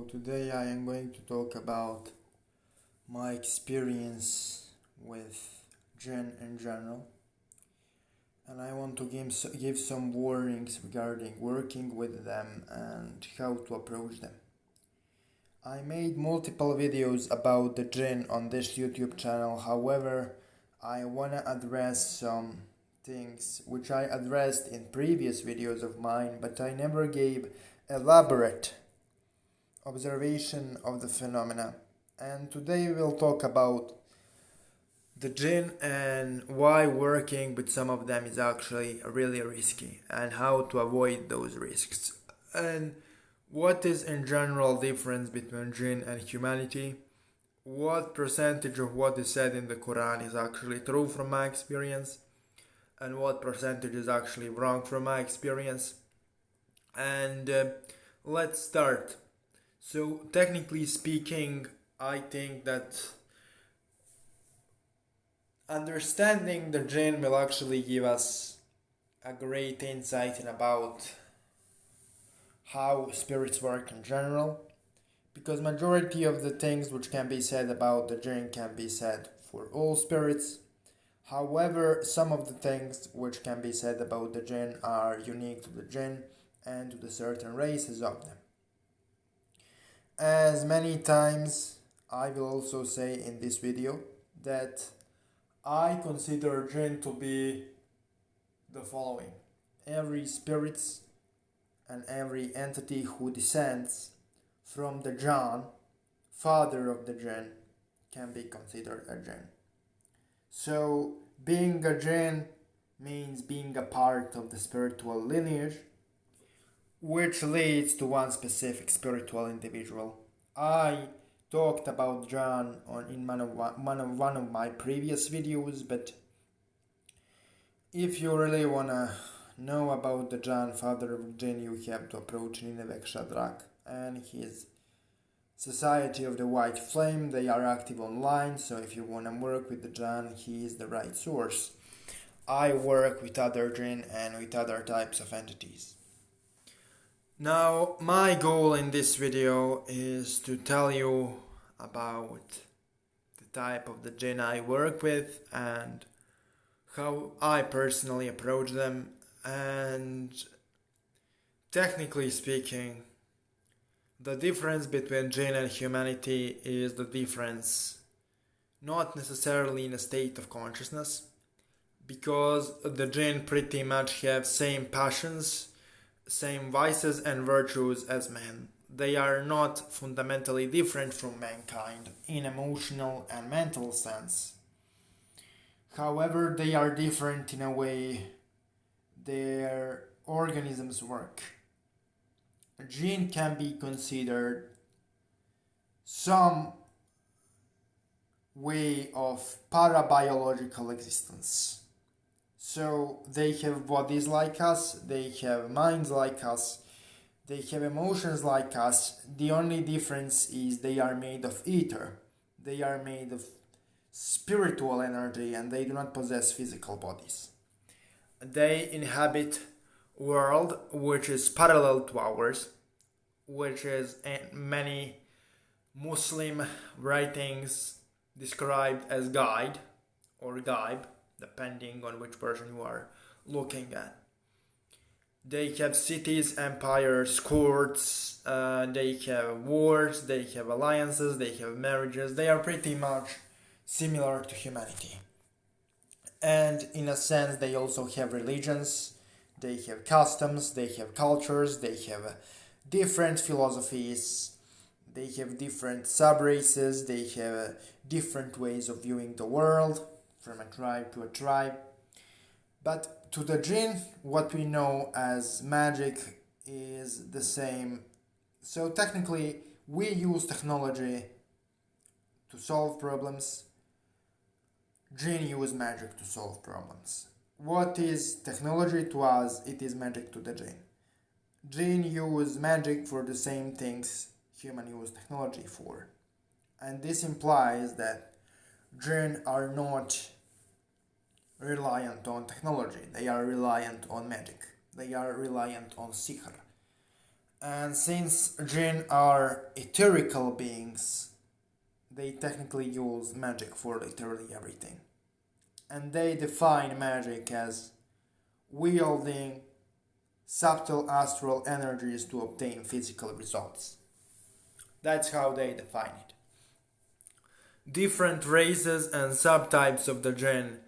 today I am going to talk about my experience with Jinn in general, and I want to give some warnings regarding working with them and how to approach them. I made multiple videos about the Jinn on this YouTube channel. However, I want to address some things which I addressed in previous videos of mine, but I never gave elaborate observation of the phenomena. And today we'll talk about the Jinn and why working with some of them is actually really risky and how to avoid those risks, and what is in general difference between Jinn and humanity, what percentage of what is said in the Quran is actually true from my experience, and what percentage is actually wrong from my experience. And let's start. So technically speaking, I think that understanding the Jinn will actually give us a great insight in about how spirits work in general, because majority of the things which can be said about the Jinn can be said for all spirits. However, some of the things which can be said about the Jinn are unique to the Jinn and to the certain races of them. As many times I will also say in this video that I consider Jinn to be the following: every spirit and every entity who descends from the Jinn, father of the Jinn, can be considered a Jinn. So being a Jinn means being a part of the spiritual lineage, which leads to one specific spiritual individual. I talked about Jinn in one of my previous videos, but if you really wanna know about the Jinn, father of Jinn, you have to approach Nineveh Shadrach and his Society of the White Flame. They are active online, so if you wanna work with the Jinn, he is the right source. I work with other Jinn and with other types of entities. Now, my goal in this video is to tell you about the type of the Jinn I work with and how I personally approach them. And technically speaking, the difference between Jinn and humanity is the difference not necessarily in a state of consciousness, because the Jinn pretty much have same passions, same vices and virtues as men. They are not fundamentally different from mankind in emotional and mental sense. However, they are different in a way their organisms work. Jinn can be considered some way of parabiological existence. So they have bodies like us, they have minds like us, they have emotions like us. The only difference is they are made of ether. They are made of spiritual energy and they do not possess physical bodies. They inhabit a world which is parallel to ours, which is in many Muslim writings described as Gaib or Gaib, depending on which version you are looking at. They have cities, empires, courts, they have wars, they have alliances, they have marriages. They are pretty much similar to humanity. And in a sense, they also have religions, they have customs, they have cultures, they have different philosophies, they have different sub-races, they have different ways of viewing the world, from a tribe to a tribe. But to the Jinn, what we know as magic is the same. So technically, we use technology to solve problems. Jinn use magic to solve problems. What is technology to us? It is magic to the Jinn. Jinn use magic for the same things human use technology for. And this implies that Jinn are not reliant on technology. They are reliant on magic. They are reliant on sihr. And since Jinn are etherical beings, they technically use magic for literally everything. And they define magic as wielding subtle astral energies to obtain physical results. That's how they define it. Different races and subtypes of the Jinn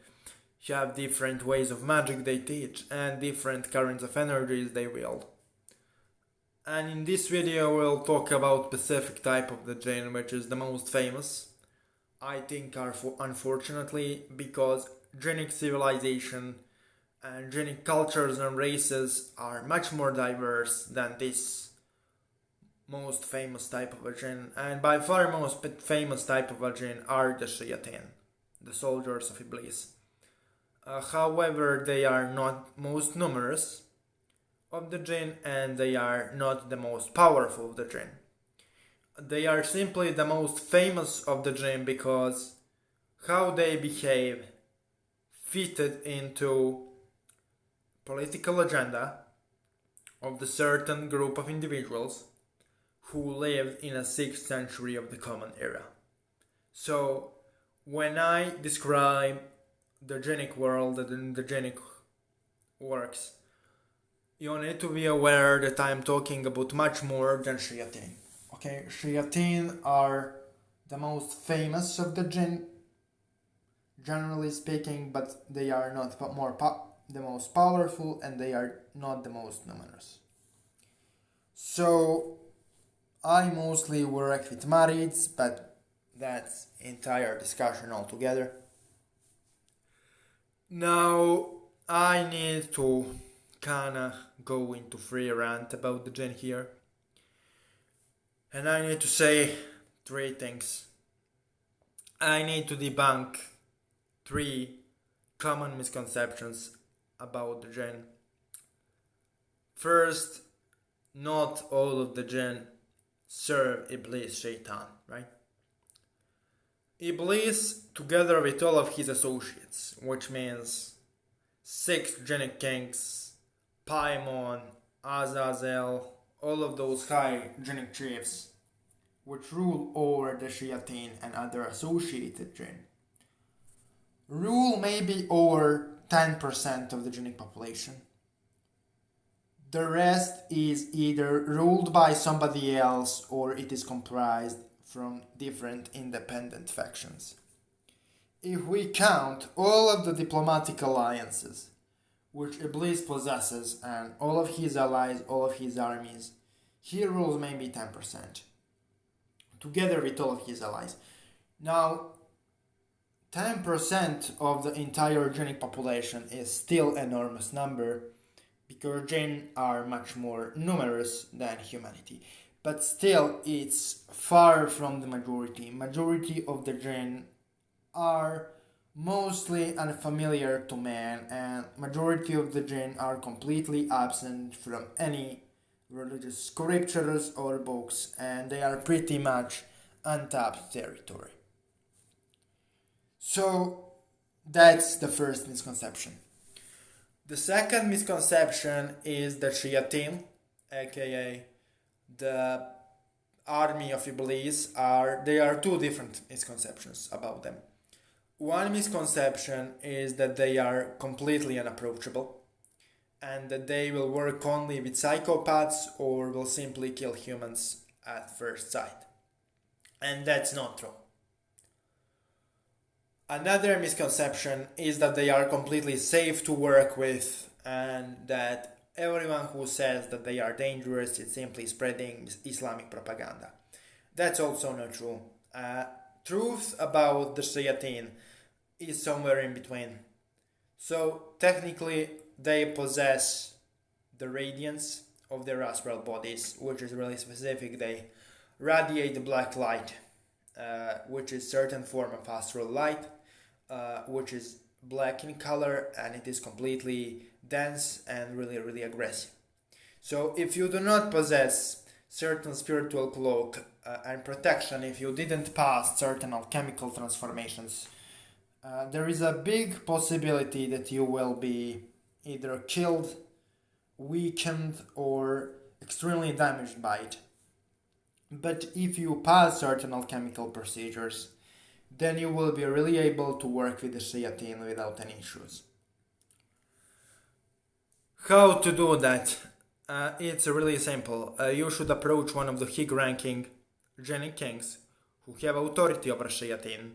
have different ways of magic they teach and different currents of energies they wield. And in this video we'll talk about specific type of the Jinn, which is the most famous. I think unfortunately, because Jinnic civilization and Jinnic cultures and races are much more diverse than this most famous type of a Jinn, and by far most famous type of a Jinn are the Shayateen, the soldiers of Iblis. However, they are not most numerous of the Jinn, and they are not the most powerful of the Jinn. They are simply the most famous of the Jinn because how they behave fitted into political agenda of the certain group of individuals who lived in a 6th century of the Common Era. So, when I describe the Jinnic world and the Jinnic works, you need to be aware that I'm talking about much more than Shayateen. Okay, Shayateen are the most famous of the Jinn, generally speaking, but they are not the most powerful, and they are not the most numerous. So, I mostly work with marids, but that's entire discussion altogether. Now, I need to kinda go into free rant about the Jinn here. And I need to say 3 things. I need to debunk 3 common misconceptions about the Jinn. First, not all of the Jinn serve Iblis Shaitan, right? Iblis, together with all of his associates, which means 6 Jinnic kings, Paimon, Azazel, all of those high Jinnic chiefs, which rule over the Shayateen and other associated Jinn, rule maybe over 10% of the Jinnic population. The rest is either ruled by somebody else or it is comprised from different independent factions. If we count all of the diplomatic alliances which Iblis possesses and all of his allies, all of his armies, he rules maybe 10%, together with all of his allies. Now, 10% of the entire Jinnic population is still an enormous number, because Jinn are much more numerous than humanity. But still, it's far from the majority. Majority of the Jinn are mostly unfamiliar to man, and majority of the Jinn are completely absent from any religious scriptures or books, and they are pretty much untapped territory. So, that's the first misconception. The second misconception is that Shayateen, aka the army of Iblis, there are 2 different misconceptions about them. One misconception is that they are completely unapproachable and that they will work only with psychopaths or will simply kill humans at first sight. And that's not true. Another misconception is that they are completely safe to work with and that everyone who says that they are dangerous is simply spreading Islamic propaganda. That's also not true. Truth about the Shayateen is somewhere in between. So technically they possess the radiance of their astral bodies, which is really specific. They radiate black light, which is certain form of astral light, which is black in color, and it is completely dense and really, really aggressive. So if you do not possess certain spiritual cloak and protection, if you didn't pass certain alchemical transformations, there is a big possibility that you will be either killed, weakened, or extremely damaged by it. But if you pass certain alchemical procedures, then you will be really able to work with the shayateen without any issues. How to do that? It's really simple. You should approach one of the high-ranking Jinn kings who have authority over shayateen,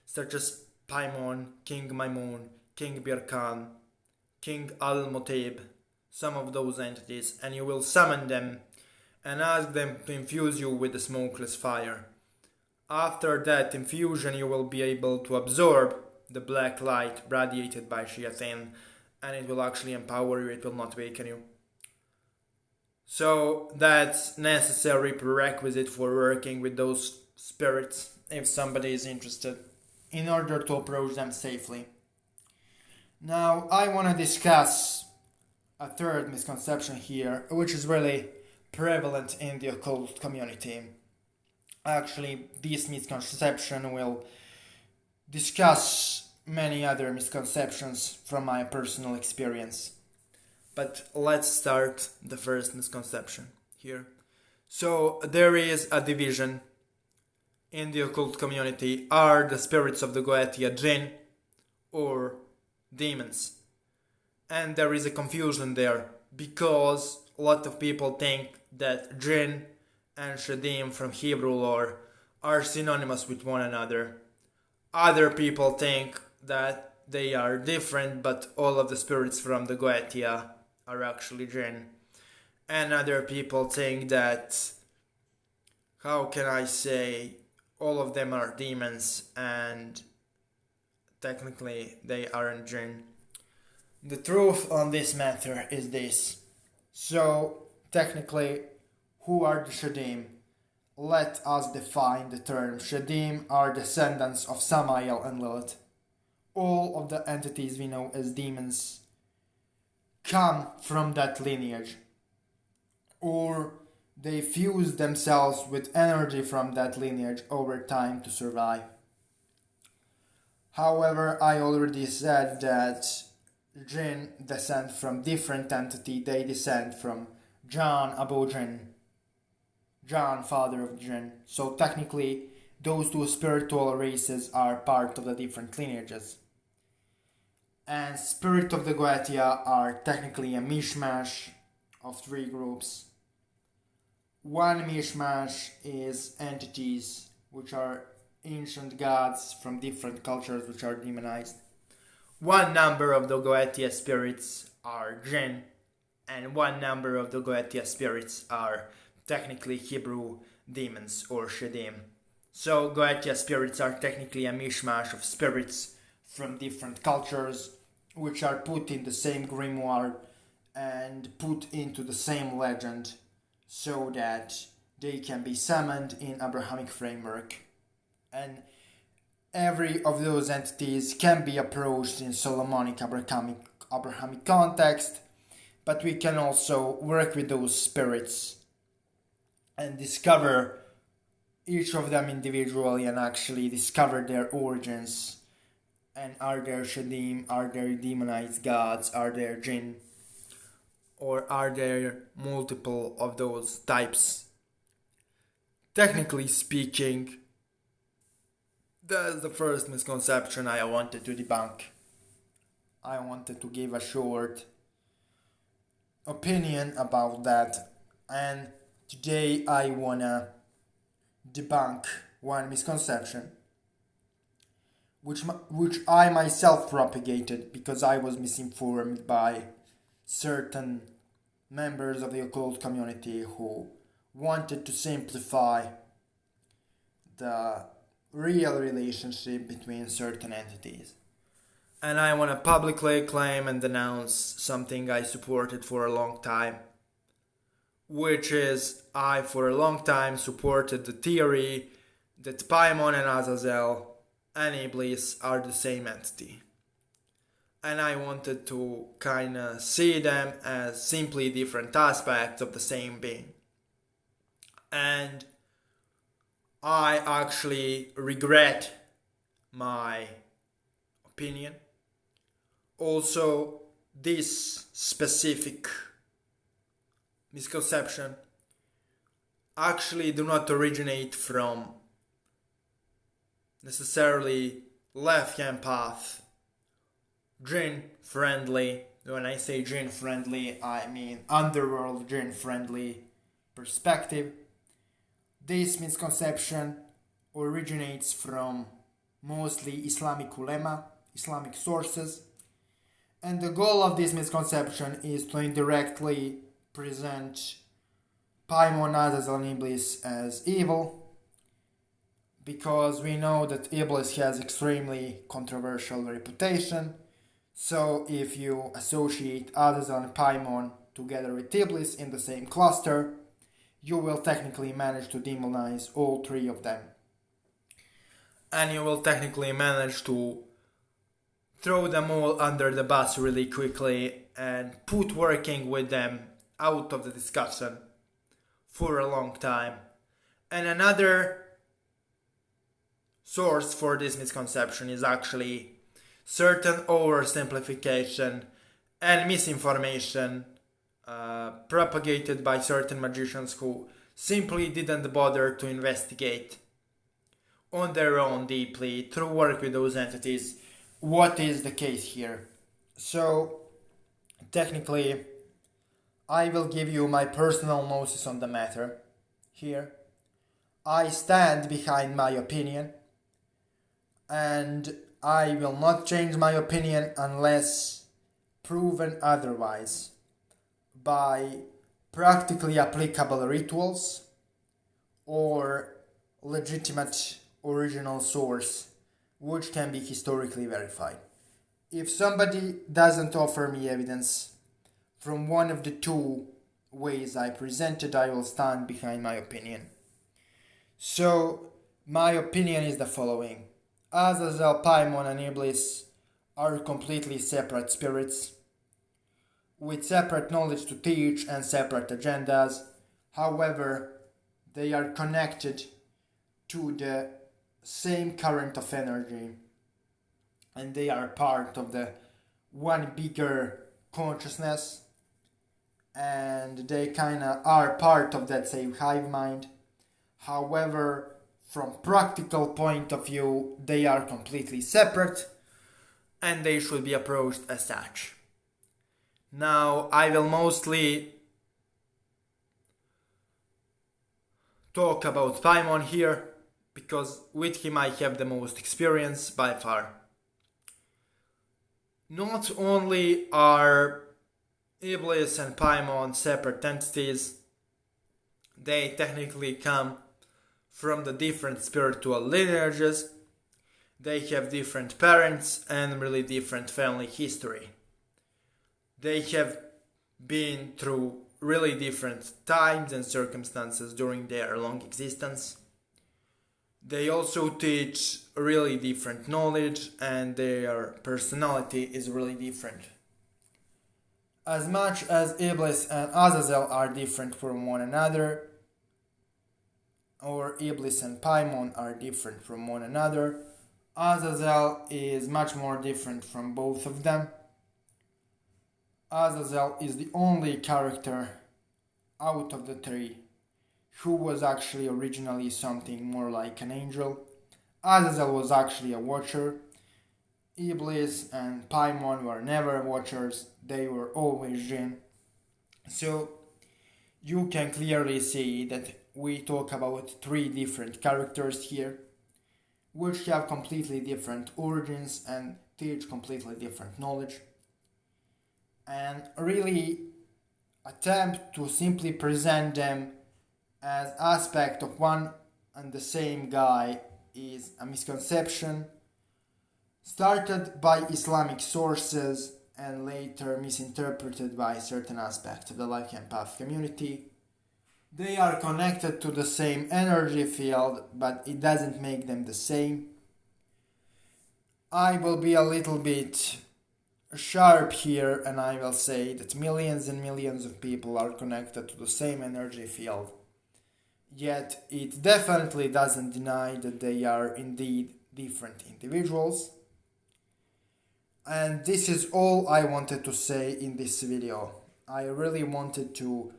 such as Paimon, King Maimun, King Birkan, King Al-Mutib, some of those entities, and you will summon them and ask them to infuse you with the smokeless fire. After that infusion, you will be able to absorb the black light radiated by shayateen, and it will actually empower you, it will not weaken you. So that's necessary prerequisite for working with those spirits if somebody is interested, in order to approach them safely. Now I want to discuss a third misconception here, which is really prevalent in the occult community. Actually, this misconception will discuss many other misconceptions from my personal experience. But let's start the first misconception here. So there is a division in the occult community. Are the spirits of the Goetia Jinn or demons? And there is a confusion there, because a lot of people think that Jinn and Shadim from Hebrew lore are synonymous with one another. Other people think that they are different, but all of the spirits from the Goetia are actually Jinn. And other people think that, how can I say, all of them are demons and technically they aren't Jinn. The truth on this matter is this. So, technically, who are the Shadim? Let us define the term. Shadim are descendants of Samael and Lilith. All of the entities we know as demons come from that lineage, or they fuse themselves with energy from that lineage over time to survive. However, I already said that Jinn descend from different entity. They descend from John Abu Jinn, John, father of Jinn. So technically, those two spiritual races are part of the different lineages. And Spirit of the Goetia are technically a mishmash of three groups. One mishmash is entities which are ancient gods from different cultures which are demonized. One number of the Goetia spirits are Jinn, and one number of the Goetia spirits are technically Hebrew demons or Shadim. So Goetia spirits are technically a mishmash of spirits from different cultures, which are put in the same grimoire and put into the same legend, so that they can be summoned in Abrahamic framework. And every of those entities can be approached in Solomonic Abrahamic context, but we can also work with those spirits and discover each of them individually and actually discover their origins. And are there Shadim, are there demonized gods, are there Jinn, or are there multiple of those types? Technically speaking, that's the first misconception I wanted to debunk. I wanted to give a short opinion about that, and today I wanna debunk one misconception which I myself propagated because I was misinformed by certain members of the occult community who wanted to simplify the real relationship between certain entities. And I want to publicly claim and denounce something I supported for a long time, which is I for a long time supported the theory that Paimon and Azazel and Iblis are the same entity. And I wanted to kinda see them as simply different aspects of the same being. And I actually regret my opinion. Also, this specific misconception actually do not originate from necessarily left-hand path, Jinn friendly. When I say Jinn friendly, I mean underworld Jinn friendly perspective. This misconception originates from mostly Islamic ulema, Islamic sources, and the goal of this misconception is to indirectly present Paimon, Azazel, and Iblis as evil, because we know that Iblis has extremely controversial reputation. So if you associate Azazel and Paimon together with Iblis in the same cluster, you will technically manage to demonize all three of them. And you will technically manage to throw them all under the bus really quickly and put working with them out of the discussion for a long time. And another source for this misconception is actually certain oversimplification and misinformation propagated by certain magicians who simply didn't bother to investigate on their own deeply through work with those entities what is the case here. So technically I will give you my personal gnosis on the matter here. I stand behind my opinion, and I will not change my opinion unless proven otherwise by practically applicable rituals or legitimate original source which can be historically verified. If somebody doesn't offer me evidence from one of the two ways I presented, I will stand behind my opinion. So my opinion is the following. Azazel, Paimon, and Iblis are completely separate spirits with separate knowledge to teach and separate agendas. However, they are connected to the same current of energy, and they are part of the one bigger consciousness, and they kinda are part of that same hive mind. However, from practical point of view, they are completely separate and they should be approached as such. Now, I will mostly talk about Paimon here because with him I have the most experience by far. Not only are Iblis and Paimon separate entities, they technically come from the different spiritual lineages. They have different parents and really different family history. They have been through really different times and circumstances during their long existence. They also teach really different knowledge, and their personality is really different. As much as Iblis and Azazel are different from one another, or Iblis and Paimon are different from one another, Azazel is much more different from both of them. Azazel is the only character out of the three who was actually originally something more like an angel. Azazel was actually a watcher. Iblis and Paimon were never watchers, they were always Jinn. So you can clearly see that we talk about three different characters here, which have completely different origins and teach completely different knowledge. And really attempt to simply present them as aspect of one and the same guy is a misconception started by Islamic sources and later misinterpreted by certain aspects of the life and path community. They are connected to the same energy field, but it doesn't make them the same. I will be a little bit sharp here and I will say that millions and millions of people are connected to the same energy field. Yet it definitely doesn't deny that they are indeed different individuals. And this is all I wanted to say in this video. I really wanted to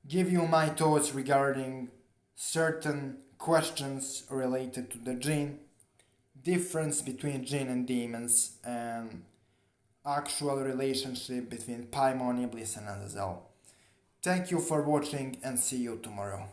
give you my thoughts regarding certain questions related to the Jinn, difference between Jinn and demons, and actual relationship between Paimon, Iblis and Azazel. Thank you for watching and see you tomorrow.